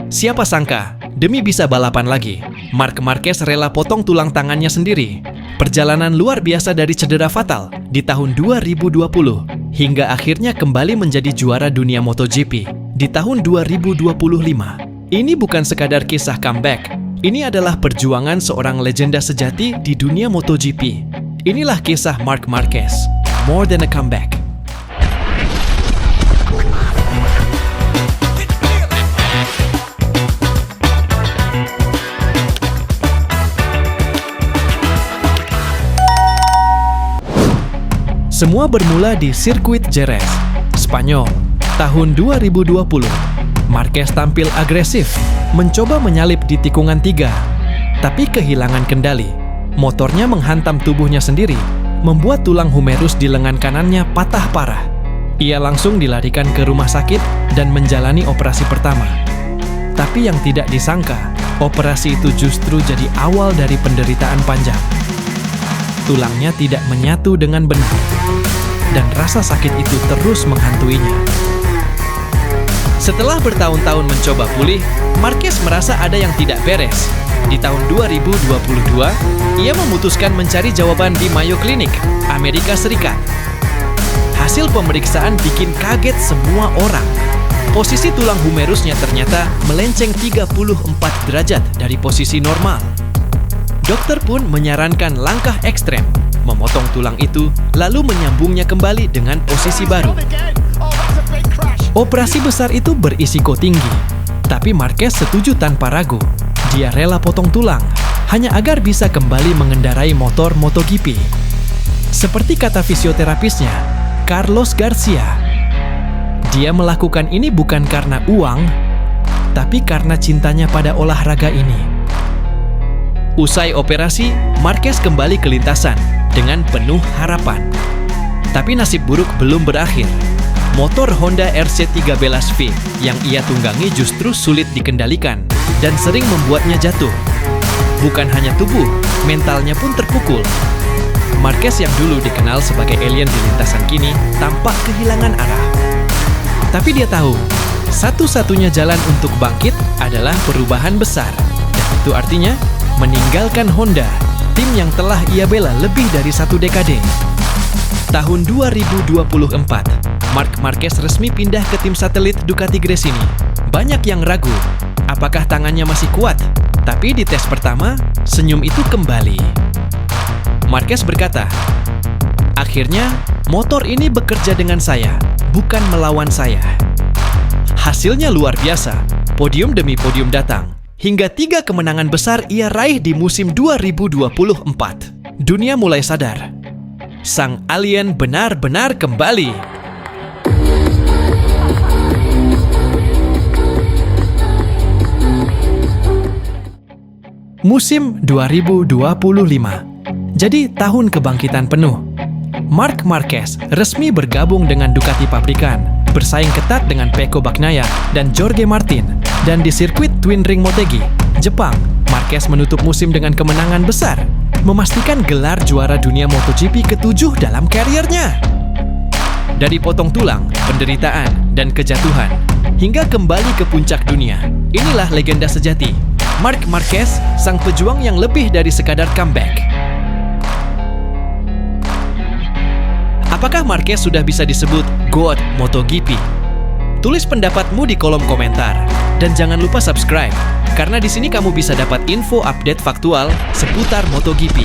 Siapa sangka, demi bisa balapan lagi, Marc Marquez rela potong tulang tangannya sendiri. Perjalanan luar biasa dari cedera fatal di tahun 2020 hingga akhirnya kembali menjadi juara dunia MotoGP di tahun 2025. Ini bukan sekadar kisah comeback, ini adalah perjuangan seorang legenda sejati di dunia MotoGP. Inilah kisah Marc Marquez, more than a comeback. Semua bermula di sirkuit Jerez, Spanyol, tahun 2020. Marquez tampil agresif, mencoba menyalip di tikungan 3, tapi kehilangan kendali. Motornya menghantam tubuhnya sendiri, membuat tulang humerus di lengan kanannya patah parah. Ia langsung dilarikan ke rumah sakit dan menjalani operasi pertama. Tapi yang tidak disangka, operasi itu justru jadi awal dari penderitaan panjang. Tulangnya tidak menyatu dengan benar, dan rasa sakit itu terus menghantuinya. Setelah bertahun-tahun mencoba pulih, Marquez merasa ada yang tidak beres. Di tahun 2022, ia memutuskan mencari jawaban di Mayo Clinic, Amerika Serikat. Hasil pemeriksaan bikin kaget semua orang. Posisi tulang humerusnya ternyata melenceng 34 derajat dari posisi normal. Dokter pun menyarankan langkah ekstrem, memotong tulang itu lalu menyambungnya kembali dengan posisi baru. Operasi besar itu berisiko tinggi, tapi Marquez setuju tanpa ragu. Dia rela potong tulang, hanya agar bisa kembali mengendarai motor MotoGP. Seperti kata fisioterapisnya, Carlos Garcia, dia melakukan ini bukan karena uang, tapi karena cintanya pada olahraga ini. Usai operasi, Marquez kembali ke lintasan dengan penuh harapan. Tapi nasib buruk belum berakhir. Motor Honda RC13V yang ia tunggangi justru sulit dikendalikan dan sering membuatnya jatuh. Bukan hanya tubuh, mentalnya pun terpukul. Marquez yang dulu dikenal sebagai alien di lintasan kini tampak kehilangan arah. Tapi dia tahu, satu-satunya jalan untuk bangkit adalah perubahan besar. Dan itu artinya meninggalkan Honda, tim yang telah ia bela lebih dari 1 dekade. Tahun 2024, Marc Marquez resmi pindah ke tim satelit Ducati Gresini. Banyak yang ragu, apakah tangannya masih kuat? Tapi di tes pertama, senyum itu kembali. Marquez berkata, "Akhirnya, motor ini bekerja dengan saya, bukan melawan saya." Hasilnya luar biasa, podium demi podium datang. Hingga 3 kemenangan besar ia raih di musim 2024. Dunia mulai sadar, sang alien benar-benar kembali. Musim 2025 jadi tahun kebangkitan penuh. Marc Marquez resmi bergabung dengan Ducati pabrikan, bersaing ketat dengan Pecco Bagnaia dan Jorge Martin. Dan di sirkuit Twin Ring Motegi, Jepang, Marquez menutup musim dengan kemenangan besar, memastikan gelar juara dunia MotoGP ke-7 dalam kariernya. Dari potong tulang, penderitaan, dan kejatuhan, hingga kembali ke puncak dunia, inilah legenda sejati, Marc Marquez, sang pejuang yang lebih dari sekadar comeback. Apakah Marquez sudah bisa disebut God MotoGP? Tulis pendapatmu di kolom komentar. Dan jangan lupa subscribe, karena di sini kamu bisa dapat info update faktual seputar MotoGP.